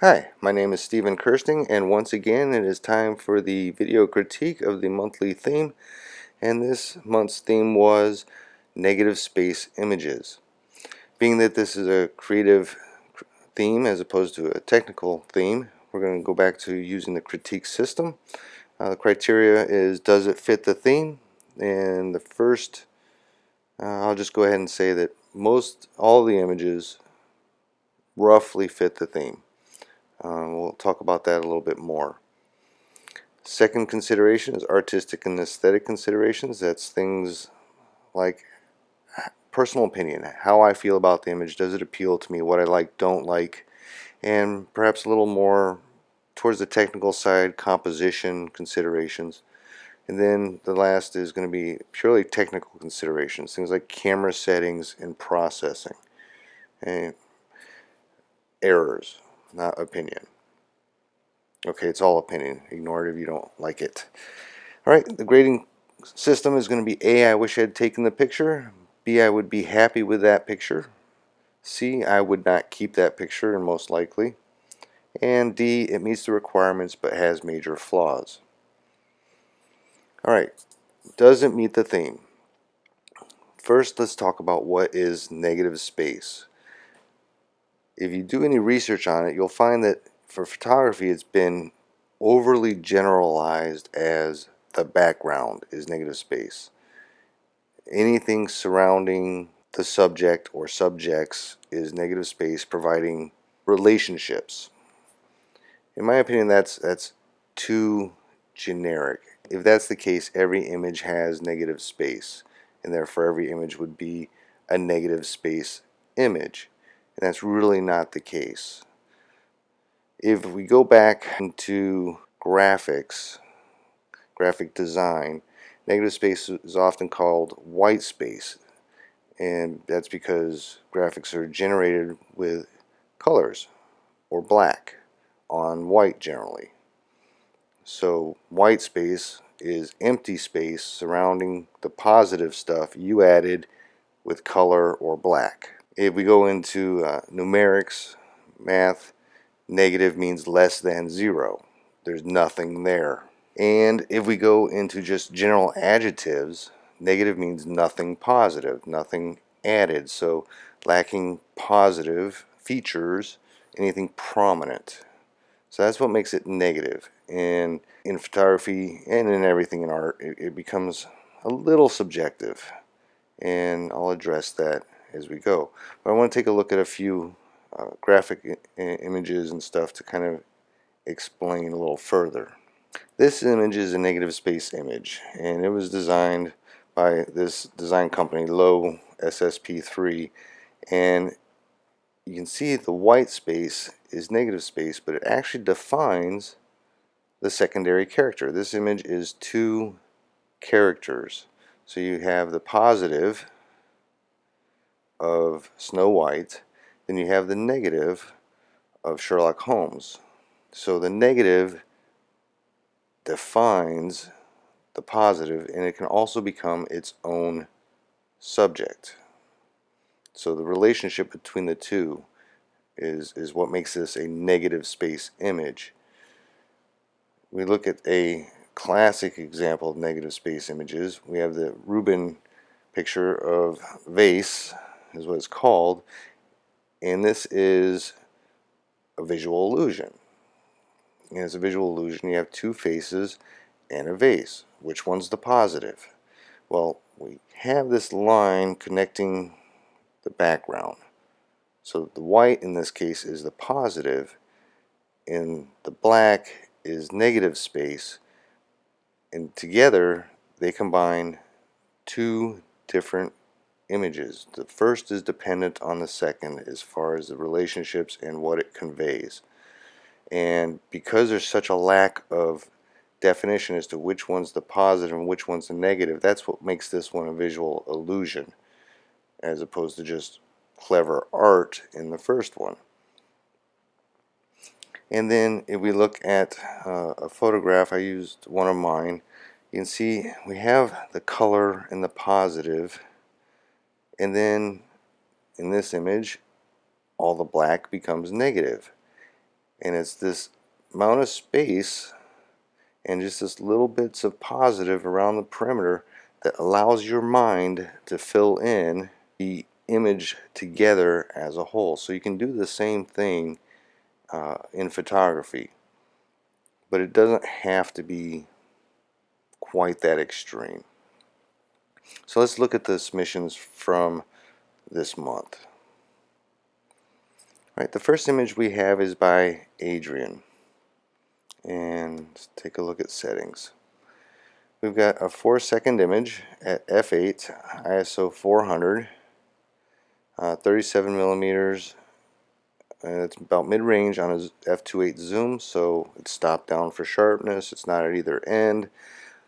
Hi, my name is Stephen Kirsting, and once again it is time for the video critique of the monthly theme, and this month's theme was negative space images. Being that this is a creative theme as opposed to a technical theme, we're going to go back to using the critique system. The criteria is, does it fit the theme? And the first, I'll just go ahead and say that all the images roughly fit the theme. We'll talk about that a little bit more. Second consideration is artistic and aesthetic considerations. That's things like personal opinion, how I feel about the image, does it appeal to me, what I like, don't like, and perhaps a little more towards the technical side, composition considerations. And then the last is going to be purely technical considerations, things like camera settings and processing, and errors, not opinion. Okay, it's all opinion. Ignore it if you don't like it. Alright, the grading system is going to be A, I wish I had taken the picture. B, I would be happy with that picture. C, I would not keep that picture, and most likely. And D, it meets the requirements but has major flaws. Alright, does it meet the theme? First, let's talk about what is negative space. If you do any research on it, you'll find that for photography it's been overly generalized as the background is negative space. Anything surrounding the subject or subjects is negative space, providing relationships. In my opinion, that's too generic. If that's the case, every image has negative space, and therefore every image would be a negative space image. And that's really not the case. If we go back into graphics, graphic design, negative space is often called white space, and that's because graphics are generated with colors or black on white generally. So white space is empty space surrounding the positive stuff you added with color or black. If we go into numerics, math, negative means less than 0. There's nothing there. And if we go into just general adjectives, negative means nothing positive, nothing added, so lacking positive features, anything prominent. So that's what makes it negative. And in photography and in everything in art, it becomes a little subjective. And I'll address that as we go. But I want to take a look at a few graphic images and stuff to kind of explain a little further. This image is a negative space image, and it was designed by this design company, Low SSP3, and you can see the white space is negative space, but it actually defines the secondary character. This image is 2 characters. So you have the positive of Snow White, then you have the negative of Sherlock Holmes. So the negative defines the positive, and it can also become its own subject. So the relationship between the two is what makes this a negative space image. We look at a classic example of negative space images. We have the Rubin picture of vase, is what it's called, and this is a visual illusion. And as a visual illusion, you have 2 faces and a vase. Which one's the positive? Well, we have this line connecting the background. So the white in this case is the positive, and the black is negative space, and together they combine 2 different images. The first is dependent on the second as far as the relationships and what it conveys. And because there's such a lack of definition as to which one's the positive and which one's the negative, that's what makes this one a visual illusion as opposed to just clever art in the first one. And then if we look at a photograph, I used one of mine, you can see we have the color and the positive, and then in this image all the black becomes negative. And it's this amount of space and just this little bits of positive around the perimeter that allows your mind to fill in the image together as a whole. So you can do the same thing in photography, but it doesn't have to be quite that extreme. So let's look at the submissions from this month. All right, the first image we have is by Adrian, and let's take a look at settings. We've got a 4-second image at f8, ISO 400, 37 millimeters, and it's about mid-range on a f2.8 zoom, so it's stopped down for sharpness. It's not at either end.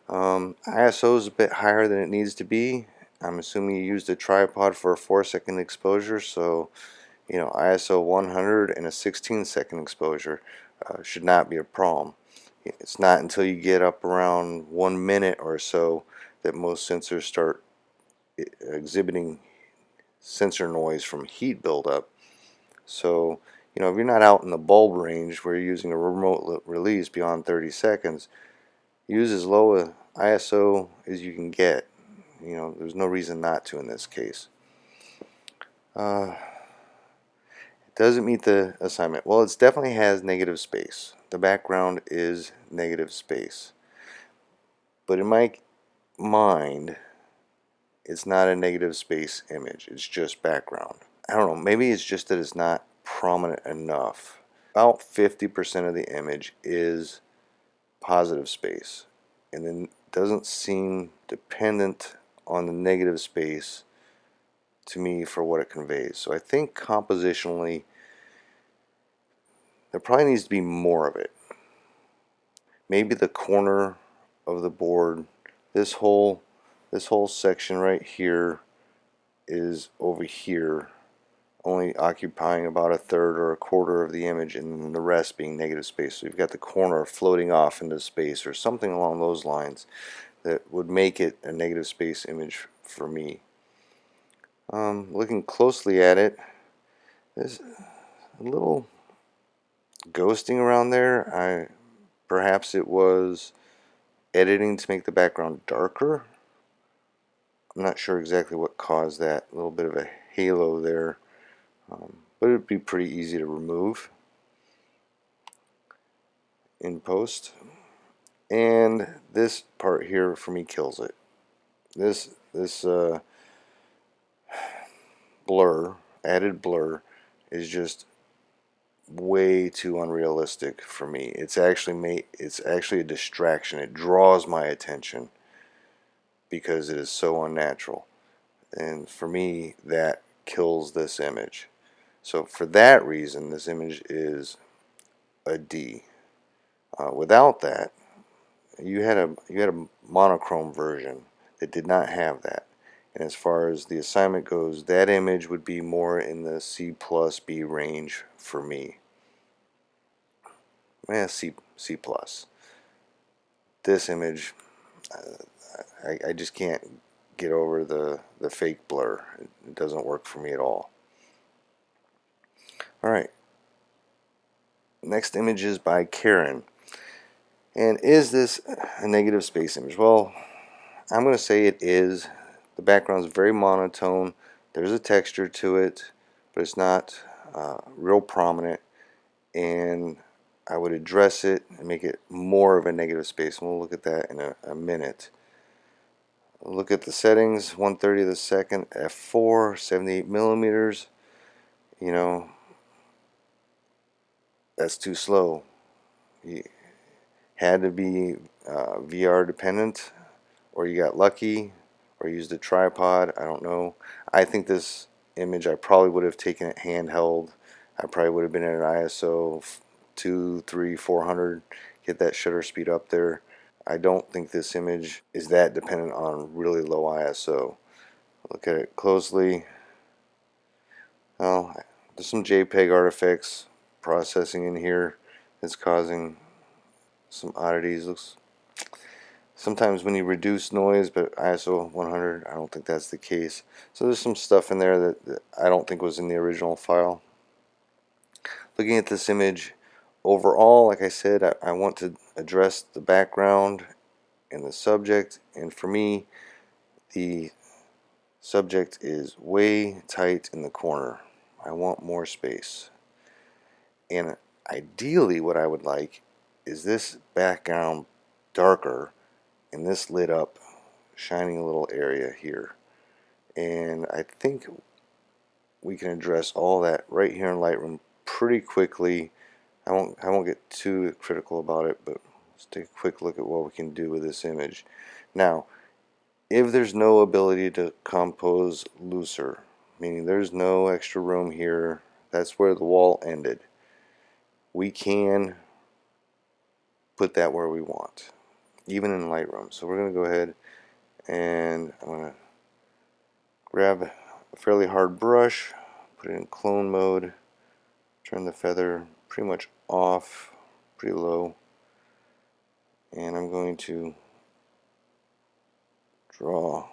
ISO is a bit higher than it needs to be. I'm assuming you used a tripod for a 4-second exposure, so ISO 100 and a 16-second exposure should not be a problem. It's not until you get up around 1 minute or so that most sensors start exhibiting sensor noise from heat buildup. So, if you're not out in the bulb range where you're using a remote release beyond 30 seconds, use as low a ISO as you can get. There's no reason not to in this case. It doesn't meet the assignment. Well, it definitely has negative space. The background is negative space. But in my mind, it's not a negative space image. It's just background. I don't know. Maybe it's just that it's not prominent enough. About 50% of the image is positive space, and then doesn't seem dependent on the negative space to me for what it conveys. So I think compositionally there probably needs to be more of it. Maybe the corner of the board, this whole section right here is over here, only occupying about a third or a quarter of the image, and then the rest being negative space. So you've got the corner floating off into space or something along those lines that would make it a negative space image for me. Looking closely at it, there's a little ghosting around there. Perhaps it was editing to make the background darker. I'm not sure exactly what caused that. A little bit of a halo there, but it would be pretty easy to remove in post. And this part here for me kills it. This added blur, is just way too unrealistic for me. It's actually a distraction. It draws my attention because it is so unnatural, and for me that kills this image. So for that reason, this image is a D. Without that, you had a monochrome version that did not have that. And as far as the assignment goes, that image would be more in the C plus B range for me. C plus. This image, I just can't get over the fake blur. It doesn't work for me at all. Alright, next image is by Karen. And is this a negative space image? Well, I'm going to say it is. The background is very monotone. There's a texture to it, but it's not real prominent, and I would address it and make it more of a negative space, and we'll look at that in a minute. Look at the settings, 1/30 of the second, f4, 78 millimeters. That's too slow. You had to be VR dependent, or you got lucky, or used a tripod. I don't know. I think this image, I probably would have taken it handheld. I probably would have been at an ISO 2, 3, 400, get that shutter speed up there. I don't think this image is that dependent on really low ISO. Look at it closely. Well, there's some JPEG artifacts processing in here that's causing some oddities. Looks sometimes when you reduce noise, but ISO 100, I don't think that's the case. So there's some stuff in there that I don't think was in the original file. Looking at this image overall, like I said, I want to address the background and the subject, and for me, the subject is way tight in the corner. I want more space. And ideally, what I would like is this background darker and this lit up, shining little area here. And I think we can address all that right here in Lightroom pretty quickly. I won't get too critical about it, but let's take a quick look at what we can do with this image. Now, if there's no ability to compose looser, meaning there's no extra room here, that's where the wall ended, we can put that where we want, even in Lightroom. So we're going to go ahead and I'm going to grab a fairly hard brush, put it in clone mode, turn the feather pretty much off, pretty low, and I'm going to draw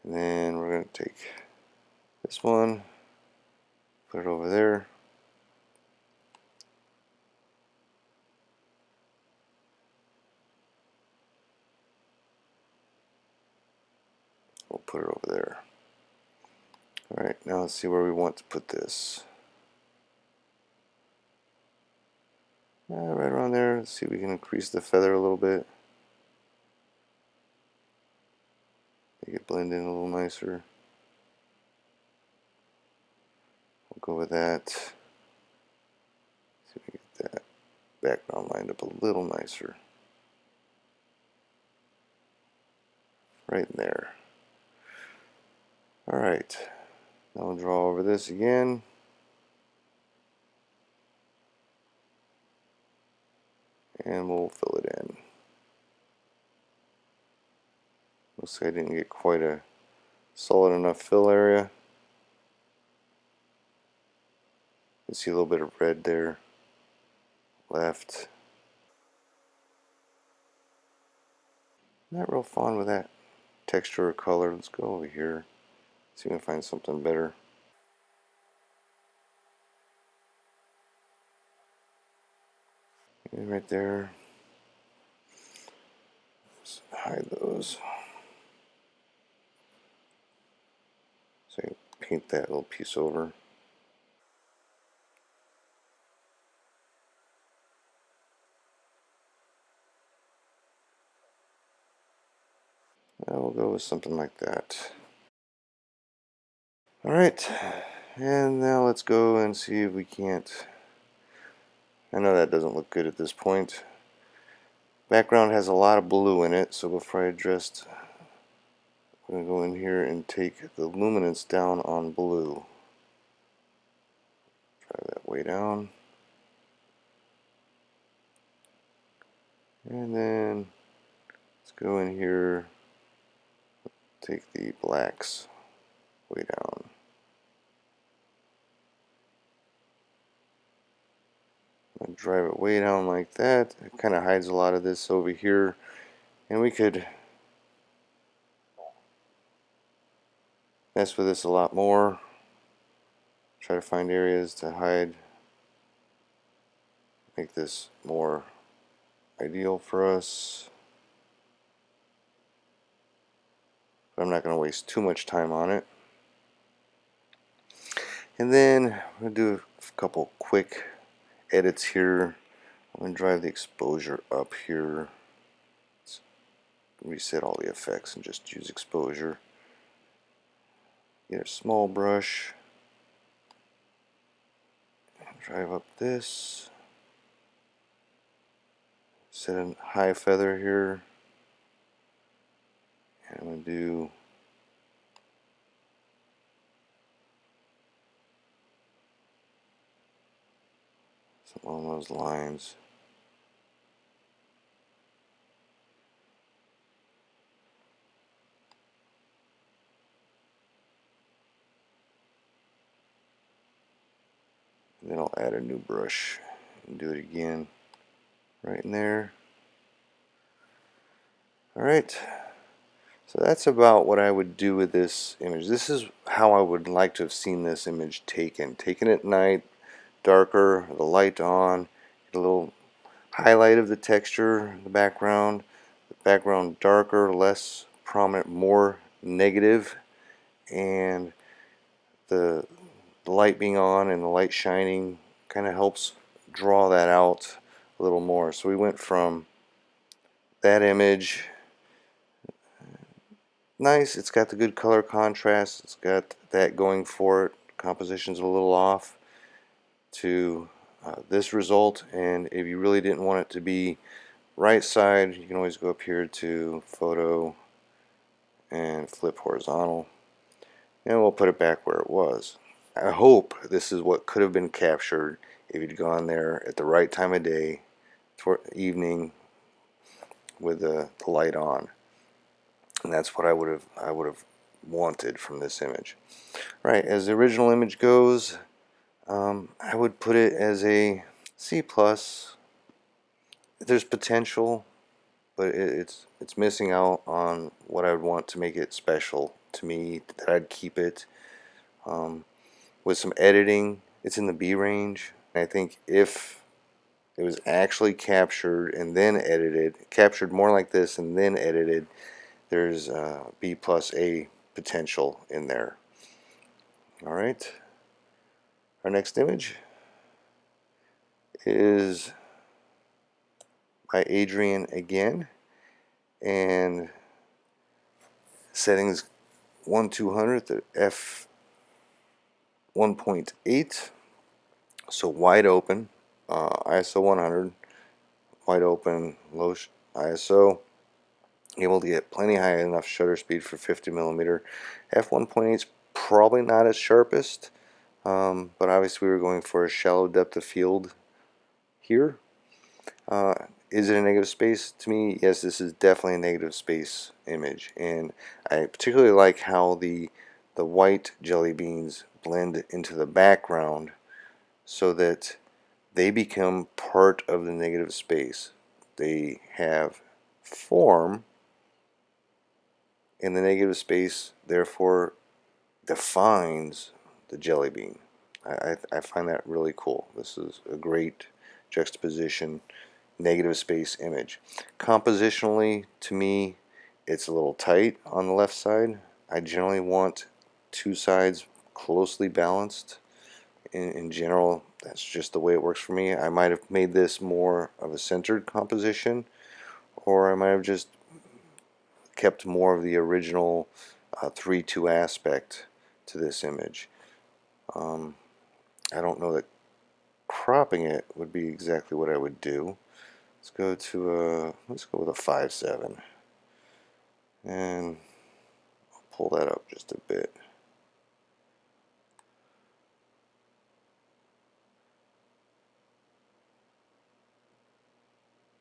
and then we're going to take this one, put it over there. We'll put it over there. Alright, now let's see where we want to put this. Right around there. Let's see if we can increase the feather a little bit. Make it blend in a little nicer. We'll go with that. See if we can get that background lined up a little nicer. Right in there. Alright, now we'll draw over this again. And we'll fill it in. Looks like I didn't get quite a solid enough fill area. You can see a little bit of red there. Left. Not real fond with that texture or color. Let's go over here. See if we can find something better. And right there. Let's hide those. So paint that little piece over. Now we'll go with something like that. Alright, and now let's go and see if we can't. I know that doesn't look good at this point. Background has a lot of blue in it, so before I address, I'm going to go in here and take the luminance down on blue. Drive that way down. And then let's go in here, take the blacks way down. And drive it way down like that. It kind of hides a lot of this over here. And we could mess with this a lot more. Try to find areas to hide. Make this more ideal for us. But I'm not going to waste too much time on it. And then I'm going to do a couple quick edits here. I'm going to drive the exposure up here. Let's reset all the effects and just use exposure. Get a small brush. Drive up this. Set a high feather here. And I'm going to do something along those lines. And then I'll add a new brush and do it again right in there. Alright, so that's about what I would do with this image. This is how I would like to have seen this image taken. Taken at night, darker, the light on, get a little highlight of the texture, the background darker, less prominent, more negative, and the light being on and the light shining kind of helps draw that out a little more. So we went from that image, nice, it's got the good color contrast, it's got that going for it, composition's a little off, to this result. And if you really didn't want it to be right side, you can always go up here to photo and flip horizontal, and we'll put it back where it was. I hope this is what could have been captured if you'd gone there at the right time of day, toward evening, with the light on. And that's what I would have wanted from this image. Right, as the original image goes, I would put it as a C+. There's potential, but it's missing out on what I would want to make it special to me, that I'd keep it. With some editing, it's in the B range. I think if it was actually captured and then edited, captured more like this and then edited, there's B plus A potential in there. Alright, our next image is by Adrian again, and settings 1/200 at f 1.8, so wide open, ISO 100, wide open, low ISO, able to get plenty high enough shutter speed for 50mm. f1.8 is probably not its sharpest, but obviously we were going for a shallow depth of field here. Is it a negative space? To me, yes, this is definitely a negative space image, and I particularly like how the white jelly beans blend into the background so that they become part of the negative space. They have form in the negative space, therefore defines the jelly bean. I find that really cool. This is a great juxtaposition, negative space image. Compositionally, to me, it's a little tight on the left side. I generally want two sides closely balanced. In general, that's just the way it works for me. I might have made this more of a centered composition, or I might have just kept more of the original 3:2 aspect to this image. I don't know that cropping it would be exactly what I would do. Let's go with a 5:7, and I'll pull that up just a bit.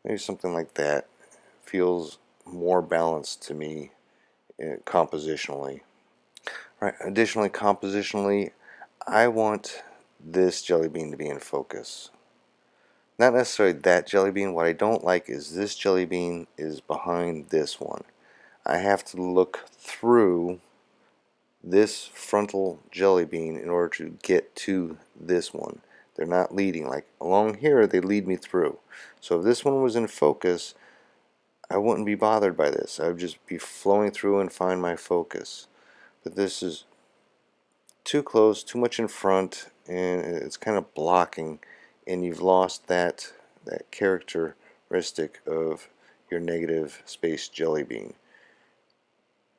Maybe something like that feels more balanced to me compositionally. Right. Additionally, compositionally, I want this jelly bean to be in focus. Not necessarily that jelly bean. What I don't like is this jelly bean is behind this one. I have to look through this frontal jelly bean in order to get to this one. They're not leading. Like along here, they lead me through. So if this one was in focus, I wouldn't be bothered by this. I would just be flowing through and find my focus. But this is too close, too much in front, and it's kind of blocking, and you've lost that characteristic of your negative space jelly bean.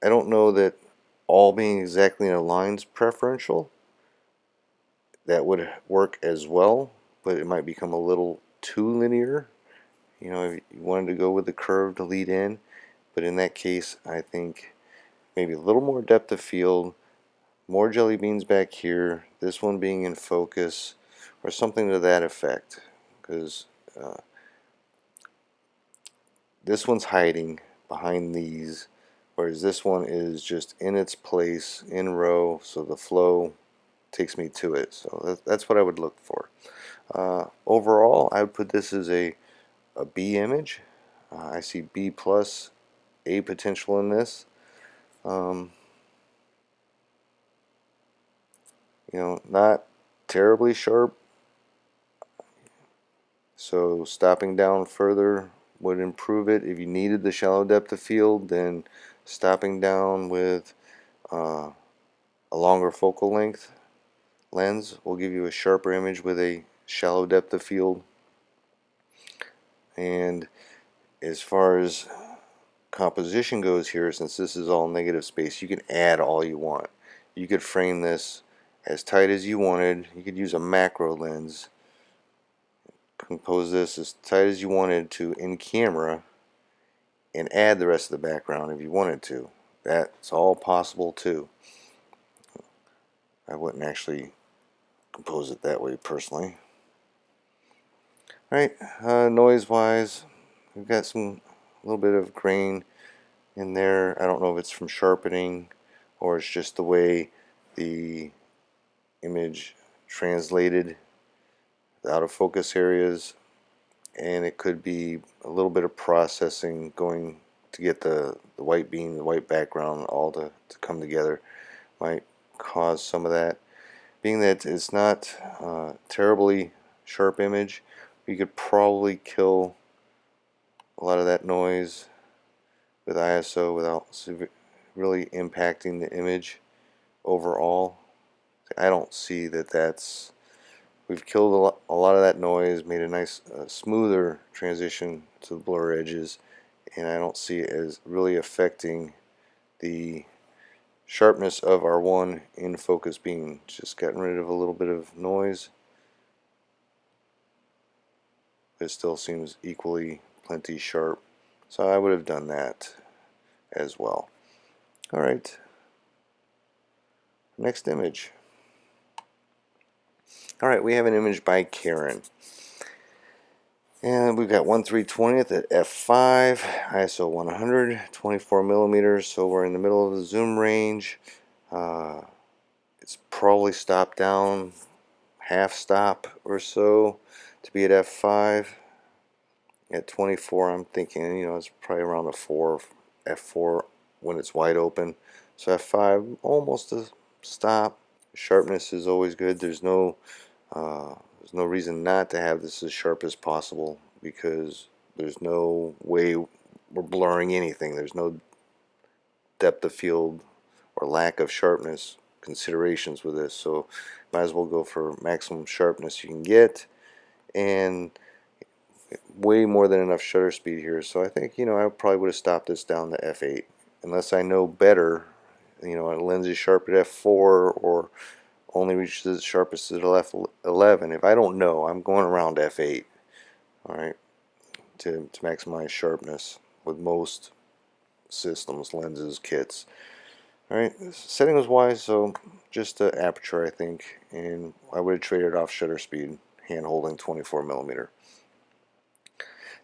I don't know that all being exactly in a line's preferential. That would work as well, but it might become a little too linear. You know, if you wanted to go with the curve to lead in, but in that case, I think maybe a little more depth of field, more jelly beans back here, this one being in focus, or something to that effect, because this one's hiding behind these, whereas this one is just in its place, in row, so the flow takes me to it. So that's what I would look for. Overall, I would put this as a B image. I see B plus a potential in this. Not terribly sharp, so stopping down further would improve it. If you needed the shallow depth of field, then stopping down with a longer focal length lens will give you a sharper image with a shallow depth of field. And as far as composition goes here, since this is all negative space, you can add all you want. You could frame this as tight as you wanted. You could use a macro lens, compose this as tight as you wanted to in camera, and add the rest of the background if you wanted to. That's all possible too. I wouldn't actually compose it that way personally. Alright, noise wise, we've got a little bit of grain in there. I don't know if it's from sharpening or it's just the way the image translated the out of focus areas, and it could be a little bit of processing going to get the white beam, the white background all to come together. Might cause some of that. Being that it's not a terribly sharp image, you could probably kill a lot of that noise with ISO without really impacting the image overall. I don't see that's we've killed a lot of that noise, made a nice smoother transition to the blur edges, and I don't see it as really affecting the sharpness of our one in focus beam. Just gotten rid of a little bit of noise. It still seems equally plenty sharp, so I would have done that as well. Alright, next image. Alright, we have an image by Karen. And we've got 1/3/20th at f5, ISO 100, 24 millimeters, so we're in the middle of the zoom range. It's probably stopped down half stop or so to be at f5. At 24, I'm thinking, it's probably around a 4, f4 when it's wide open. So f5, almost a stop. Sharpness is always good. There's no reason not to have this as sharp as possible, because there's no way we're blurring anything. There's no depth of field or lack of sharpness considerations with this, so might as well go for maximum sharpness you can get, and way more than enough shutter speed here. So I think I probably would have stopped this down to f8 unless I know better. A lens is sharp at f4 or only reaches its sharpest at f11. If I don't know, I'm going around f8. Alright, to maximize sharpness with most systems, lenses, kits. Alright, settings wise, so just the aperture, I think, and I would have traded off shutter speed, hand holding 24 millimeter.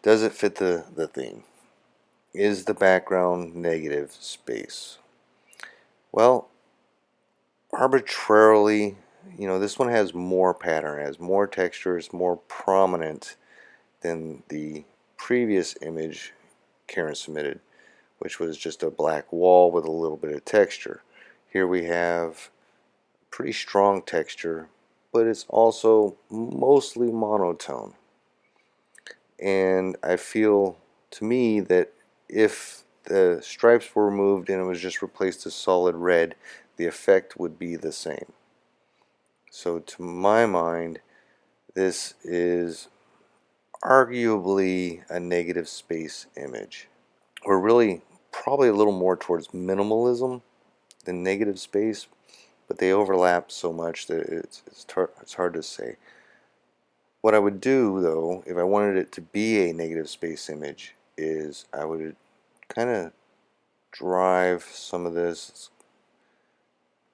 Does it fit the theme? Is the background negative space? Well, arbitrarily, this one has more pattern, has more texture, is more prominent than the previous image Karen submitted, which was just a black wall with a little bit of texture. Here we have pretty strong texture, but it's also mostly monotone. And I feel, to me, that if the stripes were removed and it was just replaced as solid red, the effect would be the same. So to my mind, this is arguably a negative space image. We're really probably a little more towards minimalism than negative space, but they overlap so much that it's hard to say. What I would do, though, if I wanted it to be a negative space image, is I would kind of drive some of this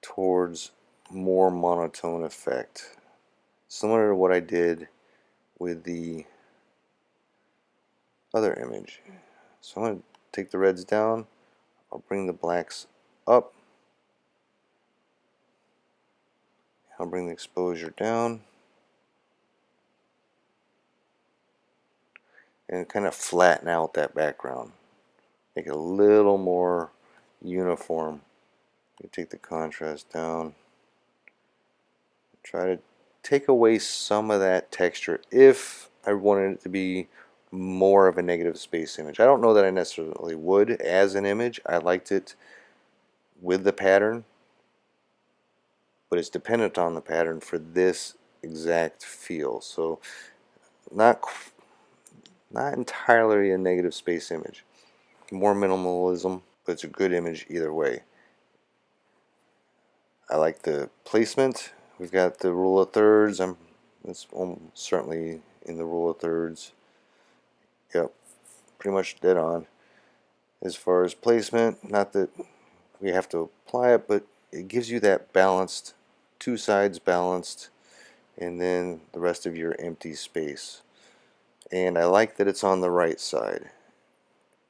towards more monotone effect, similar to what I did with the other image. So I'm going to take the reds down, I'll bring the blacks up, I'll bring the exposure down, and kind of flatten out that background. make it a little more uniform. You take the contrast down. Try to take away some of that texture if I wanted it to be more of a negative space image. I don't know that I necessarily would as an image. I liked it with the pattern, but it's dependent on the pattern for this exact feel. So not entirely a negative space image. More minimalism, but it's a good image either way. I like the placement. We've got the rule of thirds. It's certainly in the rule of thirds. Yep, pretty much dead on. As far as placement, not that we have to apply it, but it gives you that balanced, two sides balanced, and then the rest of your empty space. And I like that it's on the right side.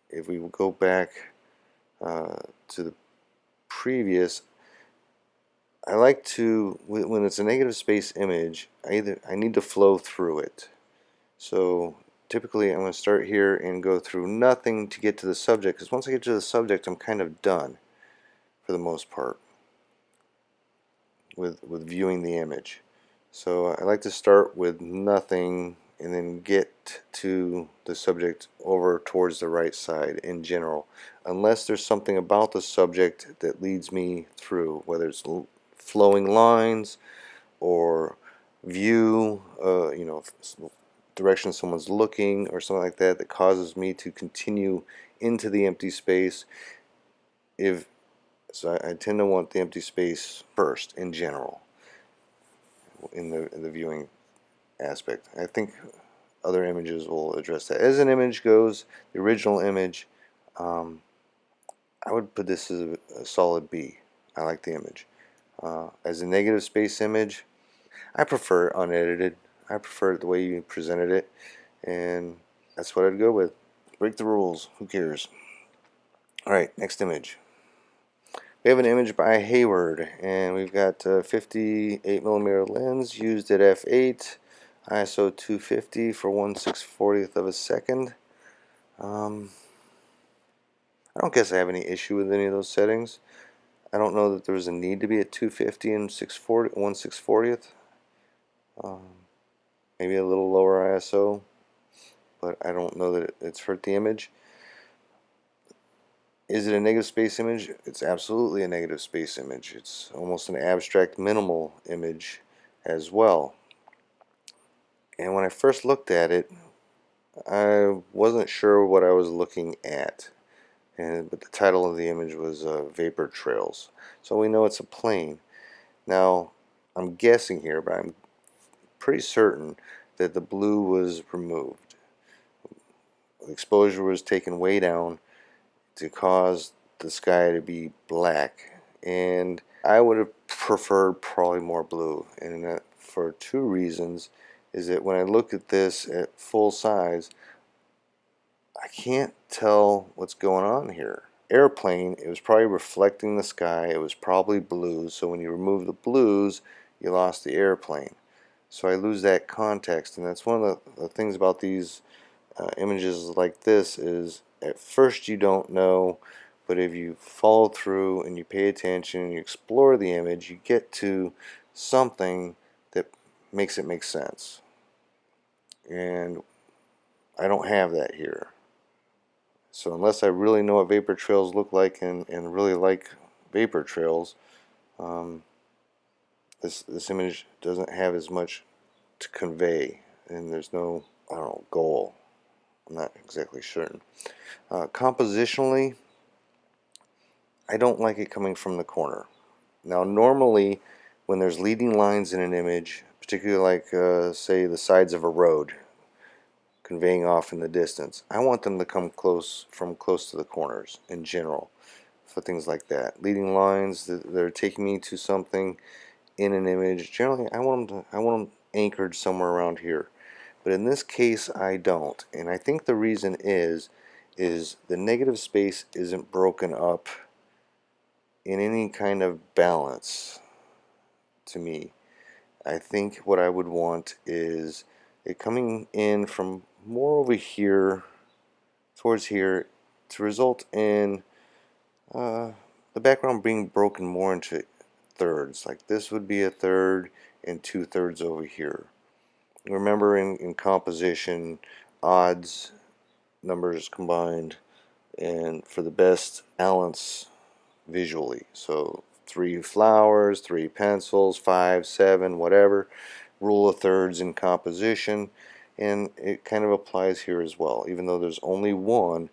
If we go back to the previous, I like to, when it's a negative space image, I need to flow through it. So typically I'm going to start here and go through nothing to get to the subject, because once I get to the subject I'm kind of done for the most part with viewing the image. So I like to start with nothing and then get to the subject over towards the right side in general, unless there's something about the subject that leads me through, whether it's flowing lines or view, direction someone's looking or something like that, that causes me to continue into the empty space. So I tend to want the empty space first in general in the viewing aspect. I think other images will address that. As an image goes, the original image, I would put this as a solid B. I like the image. As a negative space image, I prefer it unedited. I prefer it the way you presented it, and that's what I'd go with. Break the rules. Who cares? Alright, next image. We have an image by Hayward, and we've got a 58mm lens used at f8, ISO 250 for 1/640th of a second. I don't guess I have any issue with any of those settings. I don't know that there's a need to be at 250 and 1/640th. Maybe a little lower ISO, but I don't know that it's hurt the image. Is it a negative space image? It's absolutely a negative space image. It's almost an abstract minimal image as well. And when I first looked at it, I wasn't sure what I was looking at. But the title of the image was Vapor Trails. So we know it's a plane. Now, I'm guessing here, but I'm pretty certain that the blue was removed. The exposure was taken way down to cause the sky to be black, and I would have preferred probably more blue, and that for two reasons. Is that when I look at this at full size, I can't tell what's going on here. Airplane, it was probably reflecting the sky, it was probably blue, so when you remove the blues you lost the airplane, so I lose that context. And that's one of the things about these images like this, is at first you don't know, but if you follow through and you pay attention and you explore the image, you get to something that makes it make sense. And I don't have that here. So unless I really know what vapor trails look like and really like vapor trails, this image doesn't have as much to convey, and there's no, I don't know, goal. I'm not exactly certain. Compositionally, I don't like it coming from the corner. Now normally when there's leading lines in an image, particularly like say the sides of a road conveying off in the distance, I want them to come from close to the corners in general, for things like that. Leading lines that are taking me to something in an image, generally I want them anchored somewhere around here. But in this case I don't, and I think the reason is the negative space isn't broken up in any kind of balance to me. I think what I would want is it coming in from more over here towards here to result in the background being broken more into thirds. Like this would be a third and 2/3 over here. Remember, in composition, odds numbers combined, and for the best balance visually. So 3 flowers, 3 pencils, 5, 7, whatever. Rule of thirds in composition, and it kind of applies here as well. Even though there's only one,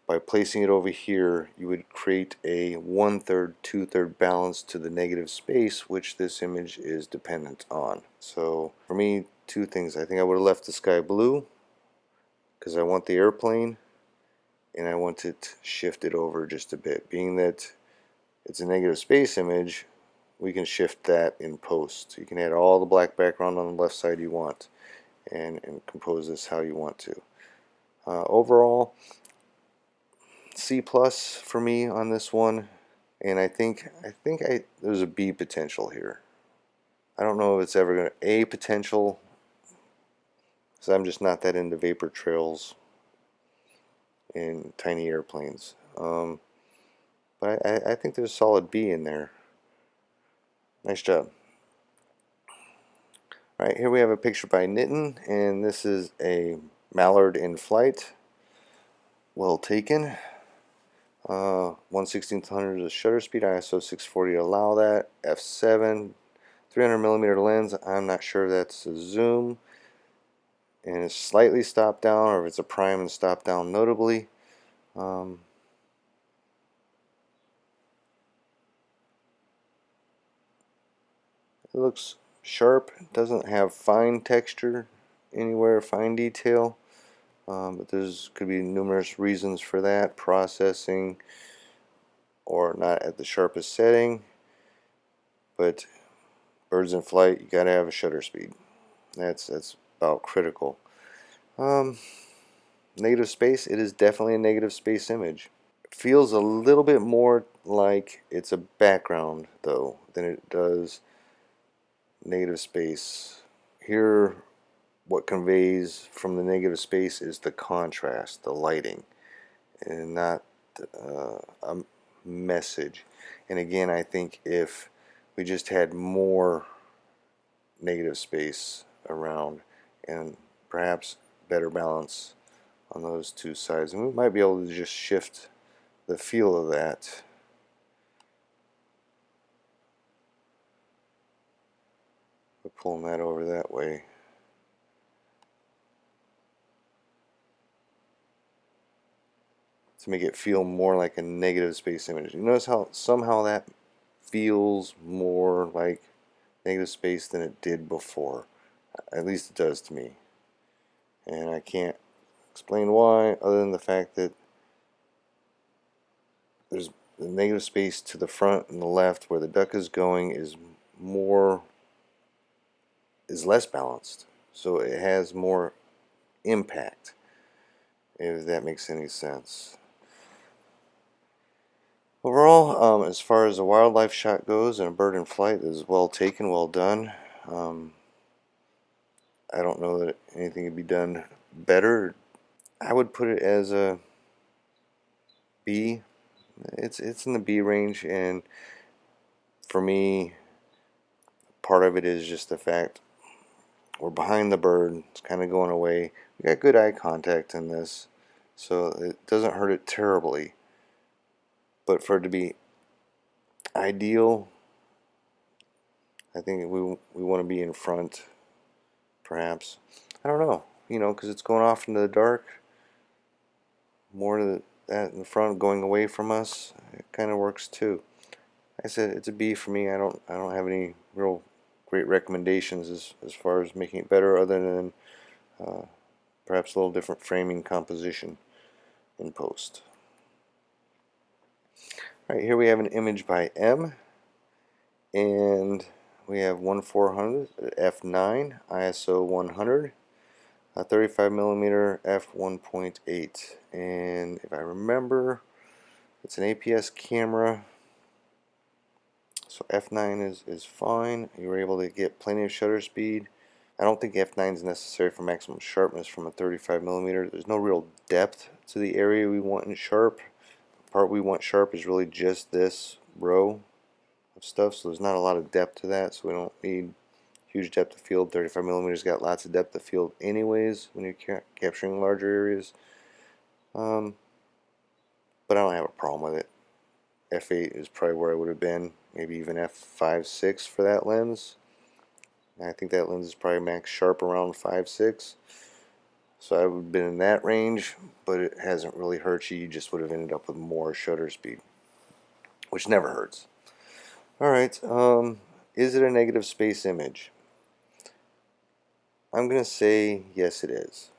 by placing it over here, you would create a 1/3, 2/3 balance to the negative space, which this image is dependent on. So for me, two things. I think I would have left the sky blue because I want the airplane, and I want it shifted over just a bit. Being that it's a negative space image, we can shift that in post. You can add all the black background on the left side you want, and compose this how you want to. Overall, C plus for me on this one, and I think there's a B potential here. I don't know if it's ever going to A potential, because I'm just not that into vapor trails and tiny airplanes. But I think there's a solid B in there. Nice job. Alright, here we have a picture by Nitten, and this is a mallard in flight. Well taken. 1/1600 is the shutter speed, ISO 640 to allow that, f7, 300mm lens. I'm not sure that's a zoom, and it's slightly stopped down, or if it's a prime and stopped down notably. It looks sharp. It doesn't have fine texture anywhere, fine detail, but there's could be numerous reasons for that. Processing, or not at the sharpest setting. But birds in flight, you gotta have a shutter speed. That's about critical. Negative space. It is definitely a negative space image. It feels a little bit more like it's a background though than it does negative space. Here, what conveys from the negative space is the contrast, the lighting, and not a message. And again, I think if we just had more negative space around and perhaps better balance on those two sides, and we might be able to just shift the feel of that. We're pulling that over that way. To make it feel more like a negative space image. You notice how somehow that feels more like negative space than it did before. At least it does to me. And I can't explain why, other than the fact that there's the negative space to the front and the left where the duck is going is less balanced. So it has more impact, if that makes any sense. Overall, as far as a wildlife shot goes and a bird in flight, is well taken, well done. I don't know that anything could be done better. I would put it as a B. It's in the B range, and for me, part of it is just the fact we're behind the bird. It's kind of going away. We got good eye contact in this, so it doesn't hurt it terribly. But for it to be ideal, I think we want to be in front, perhaps. I don't know, because it's going off into the dark. More to that in the front, going away from us, it kind of works too. Like I said, it's a B for me. I don't have any real great recommendations as far as making it better, other than perhaps a little different framing composition in post. Alright, here we have an image by M, and we have 1/400 f9, ISO 100, 35mm f1.8, and if I remember, it's an APS camera, so f9 is fine. You were able to get plenty of shutter speed. I don't think f9 is necessary for maximum sharpness from a 35mm. There's no real depth to the area we want in sharp. The part we want sharp is really just this row of stuff, so there's not a lot of depth to that, so we don't need huge depth of field. 35 millimeters got lots of depth of field anyways when you're capturing larger areas. But I don't have a problem with it. F8 is probably where I would have been, maybe even f5, 6 for that lens. I think that lens is probably max sharp around 5.6. So I would have been in that range, but it hasn't really hurt you. You just would have ended up with more shutter speed, which never hurts. Alright, is it a negative space image? I'm going to say yes it is.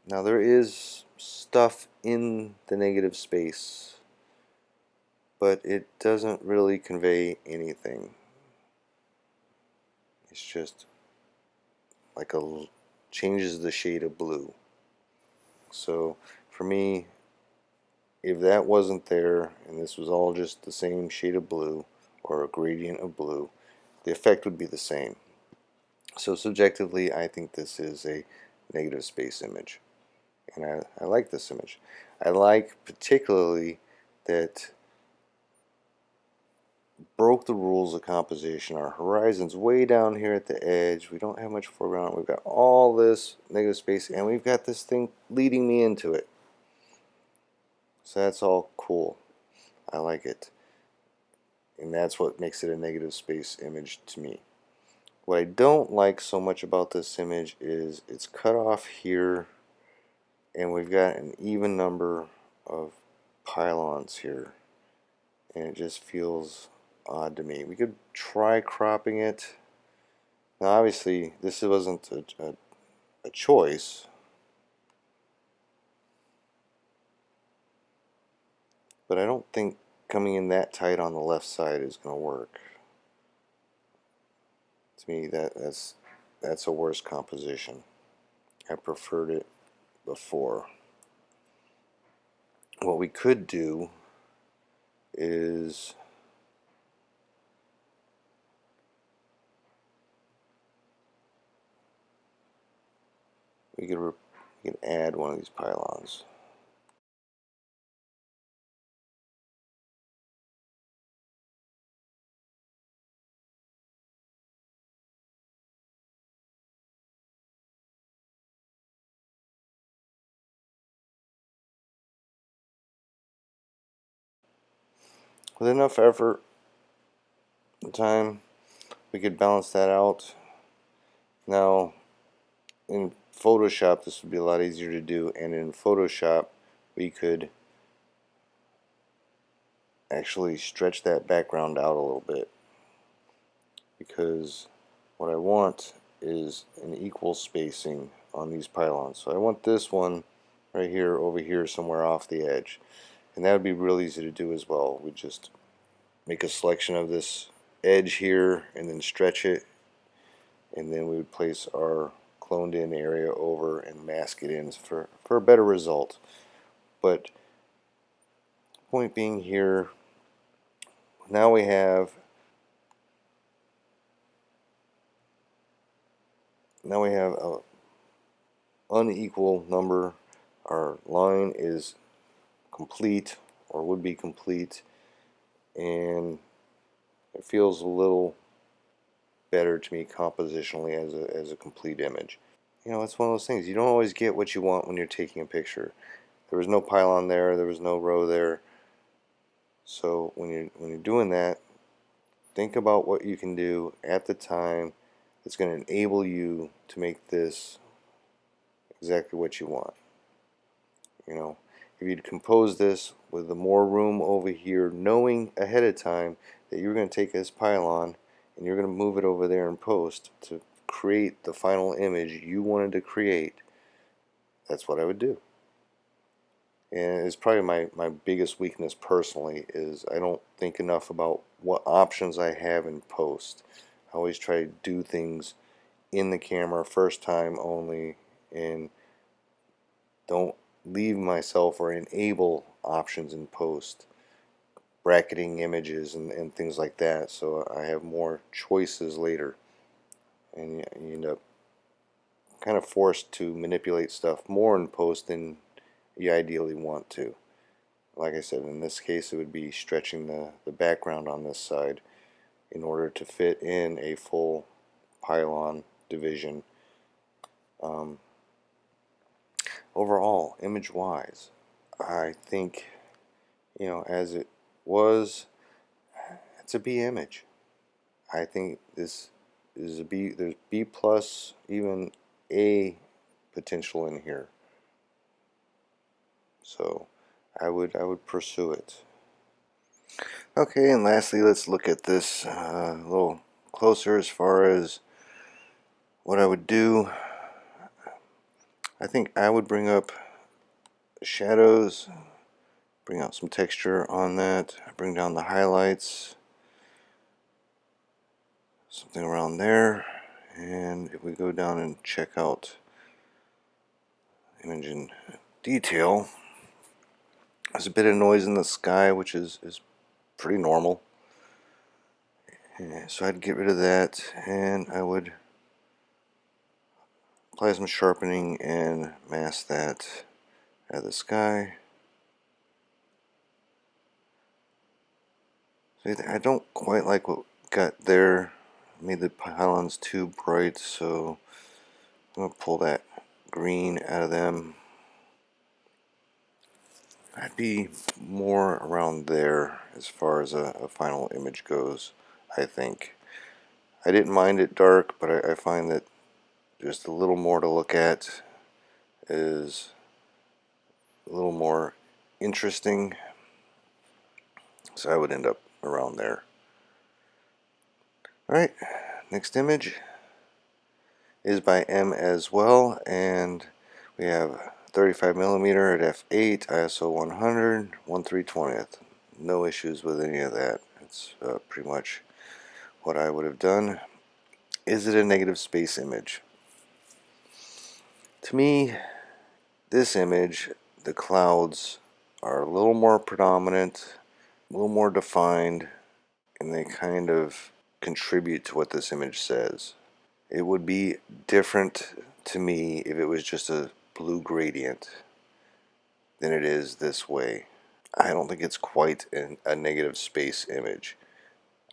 Now there is stuff in the negative space, but it doesn't really convey anything. It's just like changes the shade of blue. So for me, if that wasn't there and this was all just the same shade of blue or a gradient of blue, the effect would be the same. So subjectively, I think this is a negative space image, and I like this image. I like particularly that broke the rules of composition. Our horizon's way down here at the edge. We don't have much foreground. We've got all this negative space, and we've got this thing leading me into it. So that's all cool. I like it. And that's what makes it a negative space image to me. What I don't like so much about this image is it's cut off here, and we've got an even number of pylons here, and it just feels odd to me. We could try cropping it. Now obviously this wasn't a choice, but I don't think coming in that tight on the left side is going to work. To me that's a worse composition. I preferred it before. What we could do is we could add one of these pylons. With enough effort and time, we could balance that out. Now, in Photoshop, this would be a lot easier to do, and in Photoshop, we could actually stretch that background out a little bit, because what I want is an equal spacing on these pylons. So I want this one right here over here somewhere off the edge, and that would be real easy to do as well. We just make a selection of this edge here and then stretch it, and then we would place our cloned in area over and mask it in for a better result. But point being here, now we have a unequal number. Our line is complete, or would be complete, and it feels a little better to me compositionally as a complete image. You know, it's one of those things. You don't always get what you want when you're taking a picture. There was no pylon there, there was no row there. So when you're doing that, think about what you can do at the time that's going to enable you to make this exactly what you want. You know, if you'd compose this with the more room over here, knowing ahead of time that you're going to take this pylon and you're going to move it over there in post to create the final image you wanted to create, that's what I would do. And it's probably my biggest weakness personally, is I don't think enough about what options I have in post. I always try to do things in the camera first time only, and don't leave myself or enable options in post, bracketing images and things like that, so I have more choices later, and you end up kind of forced to manipulate stuff more in post than you ideally want to. Like I said, in this case it would be stretching the background on this side in order to fit in a full pylon division. Overall, image wise, I think, as it was, it's a B image. I think this is a B. There's B plus, even A potential in here. So I would pursue it. Okay, and lastly, let's look at this a little closer as far as what I would do. I think I would bring up shadows, bring out some texture on that, bring down the highlights, something around there. And if we go down and check out image in detail, there's a bit of noise in the sky, which is pretty normal. And so I'd get rid of that, and I would apply some sharpening and mask that out of the sky. So I don't quite like what got there. Made the pylons too bright, so I'm gonna pull that green out of them. I'd be more around there as far as a final image goes, I think. I didn't mind it dark, but I find that just a little more to look at is a little more interesting, so I would end up around there. Alright, next image is by M as well, and we have 35mm at f8, ISO 100, 1/320th. No issues with any of that. It's pretty much what I would have done. Is it a negative space image? To me, this image, the clouds are a little more predominant, a little more defined, and they kind of contribute to what this image says. It would be different to me if it was just a blue gradient than it is this way. I don't think it's quite a negative space image.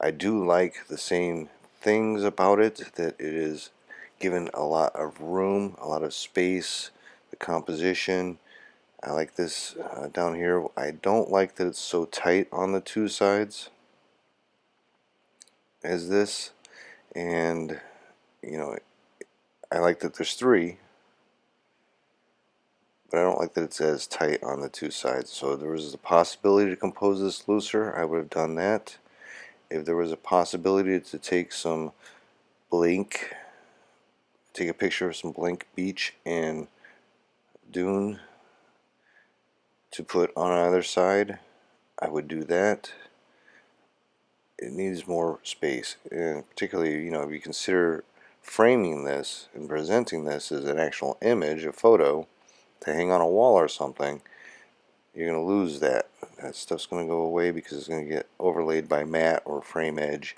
I do like the same things about it, that it is given a lot of room, a lot of space, the composition. I like this down here. I don't like that it's so tight on the two sides as this, and I like that there's three, but I don't like that it's as tight on the two sides. So if there was a possibility to compose this looser, I would have done that. If there was a possibility to take a picture of some blank beach and dune to put on either side, I would do that. It needs more space, and particularly, if you consider framing this and presenting this as an actual image, a photo, to hang on a wall or something, you're going to lose that. That stuff's going to go away because it's going to get overlaid by matte or frame edge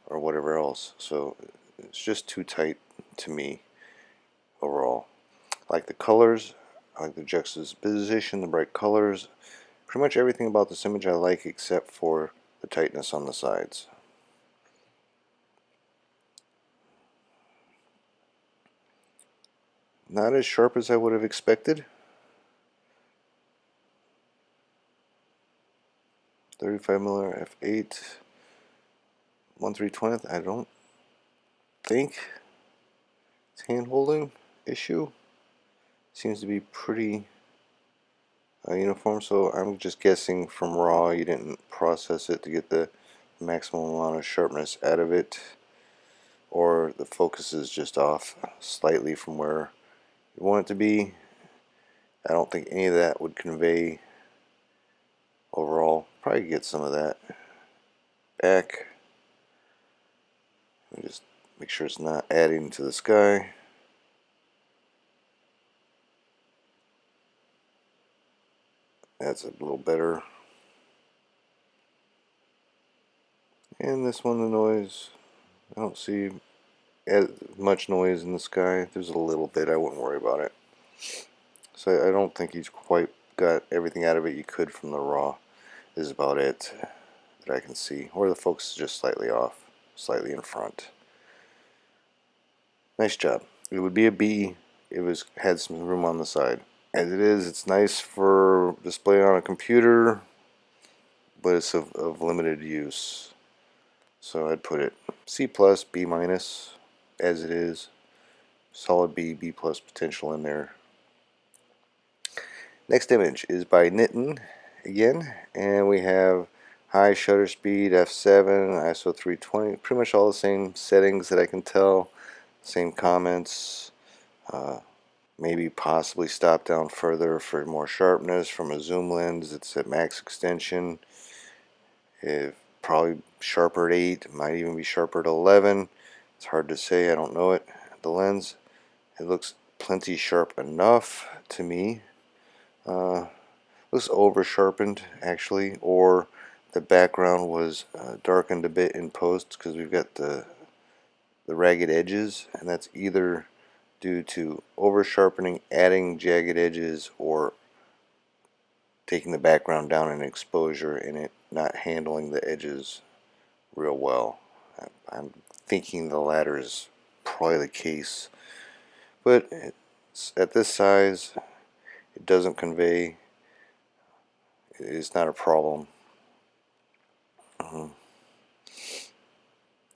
or whatever else. So it's just too tight to me overall. I like the colors, I like the juxtaposition, the bright colors. Pretty much everything about this image I like except for the tightness on the sides. Not as sharp as I would have expected. 35mm f8, 1/320th. I don't think it's hand holding issue. Seems to be pretty uniform, so I'm just guessing from raw you didn't process it to get the maximum amount of sharpness out of it, or the focus is just off slightly from where you want it to be. I don't think any of that would convey overall. Probably get some of that back. Just make sure it's not adding to the sky. That's a little better. And this one, the noise, I don't see as much noise in the sky. There's a little bit, I wouldn't worry about it. So I don't think he's quite got everything out of it you could from the raw. This is about it that I can see. Or the focus is just slightly off, slightly in front. Nice job. It would be a B. It had some room on the side. As it is, it's nice for display on a computer, but it's of limited use. So I'd put it C plus, B minus, as it is. Solid B, B plus potential in there. Next image is by Nitin again, and we have high shutter speed, f7, ISO 320, pretty much all the same settings that I can tell, same comments, maybe possibly stop down further for more sharpness from a zoom lens. It's at max extension. It probably sharper at 8, might even be sharper at 11. It's hard to say, I don't know it. The lens, it looks plenty sharp enough to me. Looks over sharpened actually, or the background was darkened a bit in post because we've got the ragged edges, and that's either due to over sharpening, adding jagged edges, or taking the background down in exposure and it not handling the edges real well. I'm thinking the latter is probably the case, but at this size it doesn't convey. It's not a problem.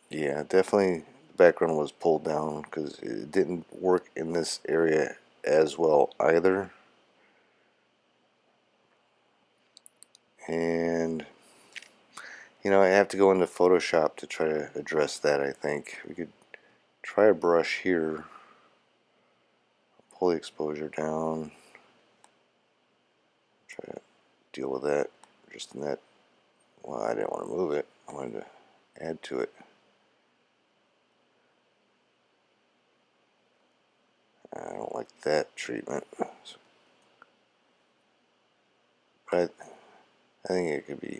Yeah, definitely the background was pulled down because it didn't work in this area as well either. And you know, I have to go into Photoshop to try to address that. I think we could try a brush here, pull the exposure down, try to deal with that just in that. Well, I didn't want to move it, I wanted to add to it. I don't like that treatment, but I think it could be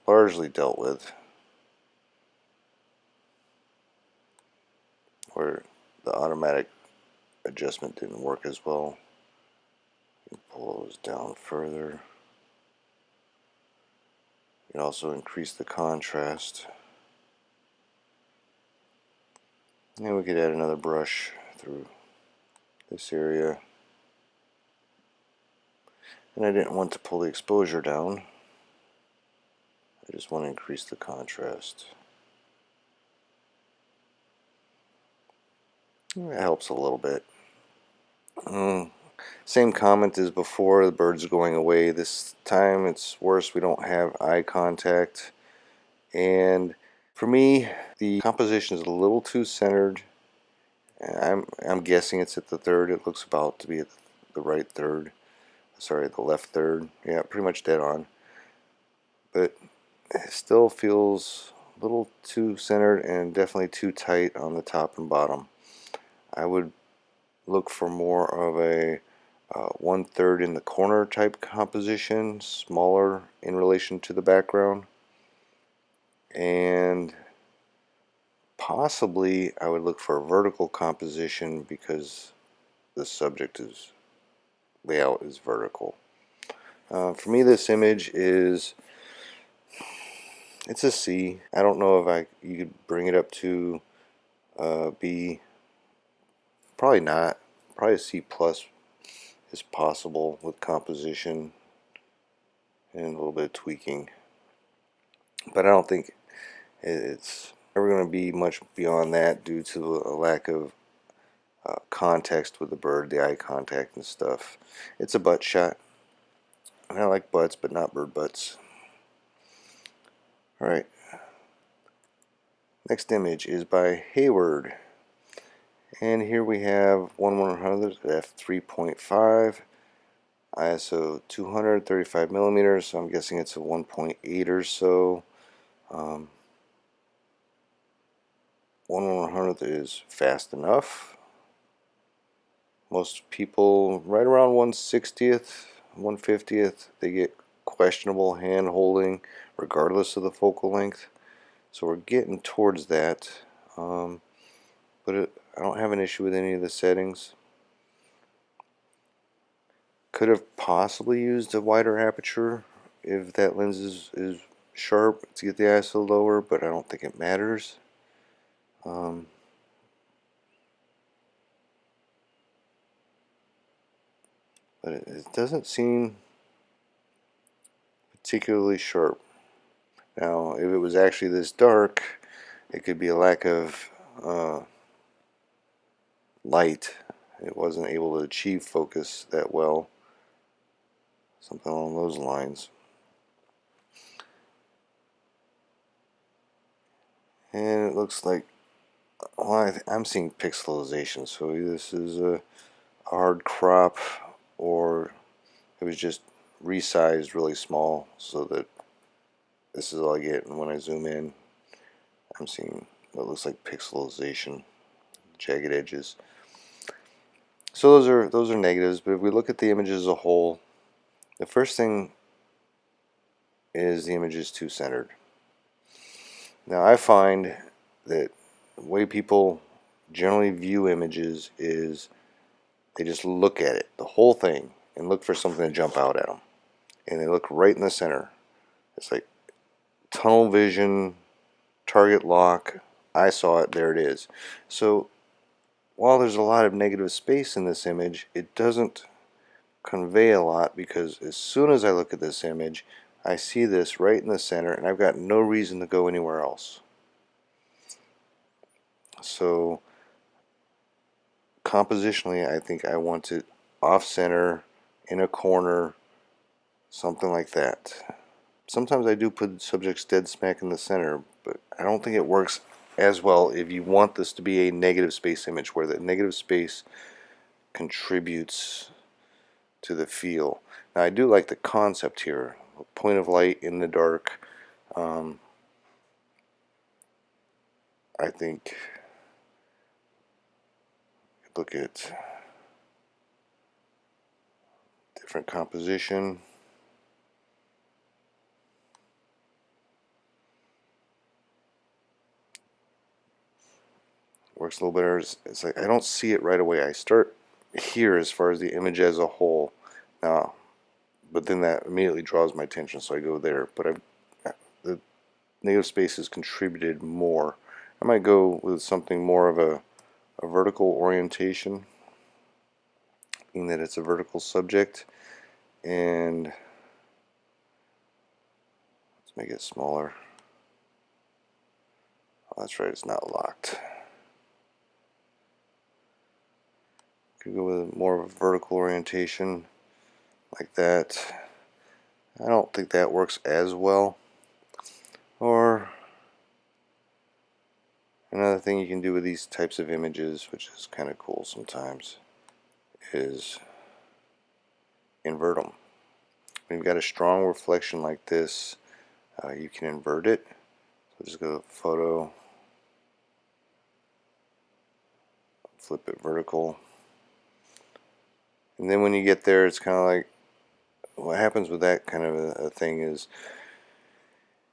largely dealt with, where the automatic adjustment didn't work as well. You can pull those down further. You can also increase the contrast. And we could add another brush through this area. And I didn't want to pull the exposure down. I just want to increase the contrast. It helps a little bit. Same comment as before, the bird's going away. This time it's worse, we don't have eye contact. And for me, the composition is a little too centered. I'm guessing it's at the third. It looks about to be at the right third. Sorry, the left third. Yeah, pretty much dead on. But it still feels a little too centered and definitely too tight on the top and bottom. I would look for more of a 1/3 in the corner type composition, smaller in relation to the background, and possibly I would look for a vertical composition because the subject is layout is vertical. For me, this image is, it's a C. I don't know if you could bring it up to B. Probably not. Probably a C plus is possible with composition and a little bit of tweaking. But I don't think it's ever going to be much beyond that due to a lack of context with the bird, the eye contact and stuff. It's a butt shot. And I like butts, but not bird butts. Alright. Next image is by Hayward. And here we have 1/100th f3.5, ISO 235 millimeters, so I'm guessing it's a 1.8 or so. 1/100th is fast enough. Most people right around 1/60th, 1/50th, they get questionable hand holding regardless of the focal length. So we're getting towards that. But I don't have an issue with any of the settings. Could have possibly used a wider aperture if that lens is sharp to get the ISO lower, but I don't think it matters. But it doesn't seem particularly sharp. Now, if it was actually this dark, it could be a lack of light. It wasn't able to achieve focus that well. Something along those lines. And it looks like, well, I'm seeing pixelization, so either this is a hard crop or it was just resized really small so that this is all I get, and when I zoom in I'm seeing what looks like pixelization, jagged edges. So those are negatives, but if we look at the image as a whole, the first thing is the image is too centered. Now I find that the way people generally view images is they just look at it, the whole thing, and look for something to jump out at them. And they look right in the center. It's like tunnel vision, target lock. I saw it, there it is. So while there's a lot of negative space in this image, it doesn't convey a lot, because as soon as I look at this image, I see this right in the center and I've got no reason to go anywhere else. So compositionally, I think I want it off center, in a corner, something like that. Sometimes I do put subjects dead smack in the center, but I don't think it works as well if you want this to be a negative space image, where the negative space contributes to the feel. Now I do like the concept here, a point of light in the dark. I think, look at different composition. Works a little better. It's like I don't see it right away. I start here as far as the image as a whole. Now, but then that immediately draws my attention, so I go there. But the negative space has contributed more. I might go with something more of a vertical orientation, being that it's a vertical subject. And let's make it smaller. Oh, that's right, it's not locked. Could go with more of a vertical orientation like that. I don't think that works as well. Or another thing you can do with these types of images, which is kind of cool sometimes, is invert them. When you've got a strong reflection like this, you can invert it. So just go to photo, flip it vertical, and then when you get there, it's kind of like, what happens with that kind of a thing is,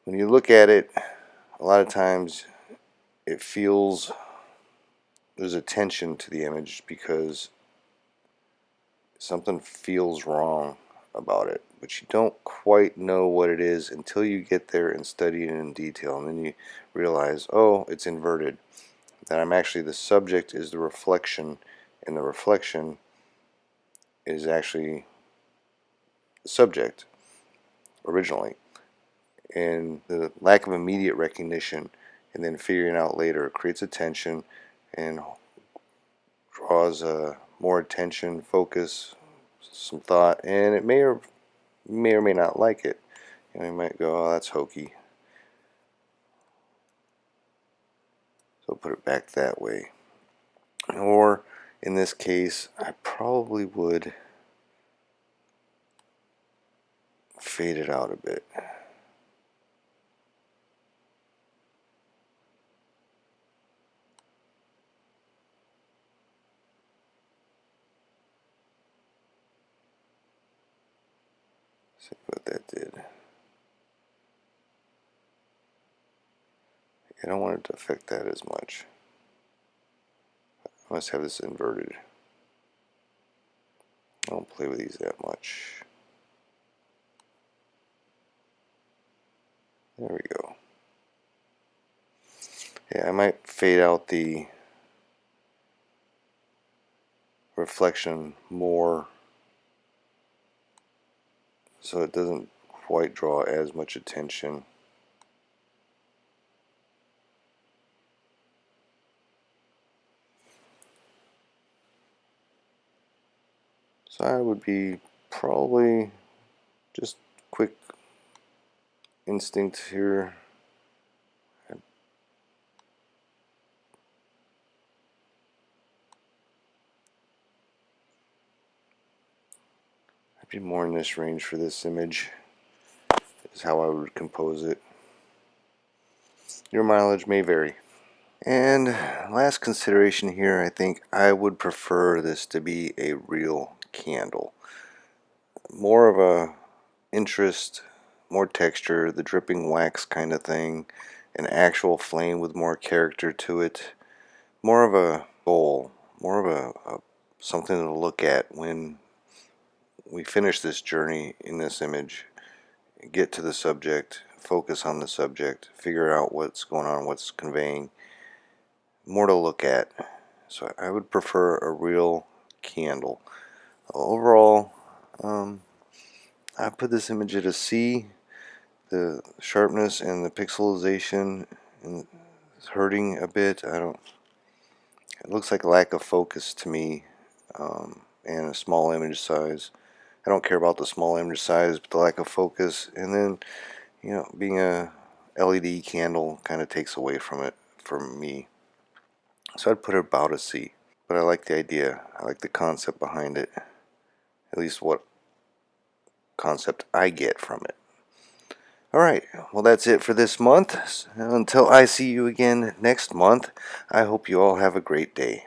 when you look at it, a lot of times it feels there's a tension to the image because something feels wrong about it, but you don't quite know what it is until you get there and study it in detail, and then you realize, oh, it's inverted, that I'm actually, the subject is the reflection, and the reflection is actually the subject originally. And the lack of immediate recognition and then figuring out later creates a tension and draws more attention, focus, some thought, and it may or may not like it. You know, you might go, oh, that's hokey, so put it back that way. Or in this case, I probably would fade it out a bit. See what that did. I don't want it to affect that as much. I must have this inverted. don't play with these that much. There we go. Yeah, I might fade out the reflection more so it doesn't quite draw as much attention. So I would be probably just quick instinct here. I'd be more in this range for this image, is how I would compose it. Your mileage may vary. And last consideration here, I think I would prefer this to be a real candle. More of a interest, more texture, the dripping wax kind of thing, an actual flame with more character to it, more of a goal, more of a something to look at when we finish this journey in this image, get to the subject, focus on the subject, figure out what's going on, what's conveying, more to look at. So I would prefer a real candle. Overall, I put this image at a C. The sharpness and the pixelization is hurting a bit. It looks like a lack of focus to me, and a small image size. I don't care about the small image size, but the lack of focus, and then, being a LED candle kind of takes away from it for me. So I'd put it about a C. But I like the idea. I like the concept behind it. At least what concept I get from it. Alright, well that's it for this month. Until I see you again next month, I hope you all have a great day.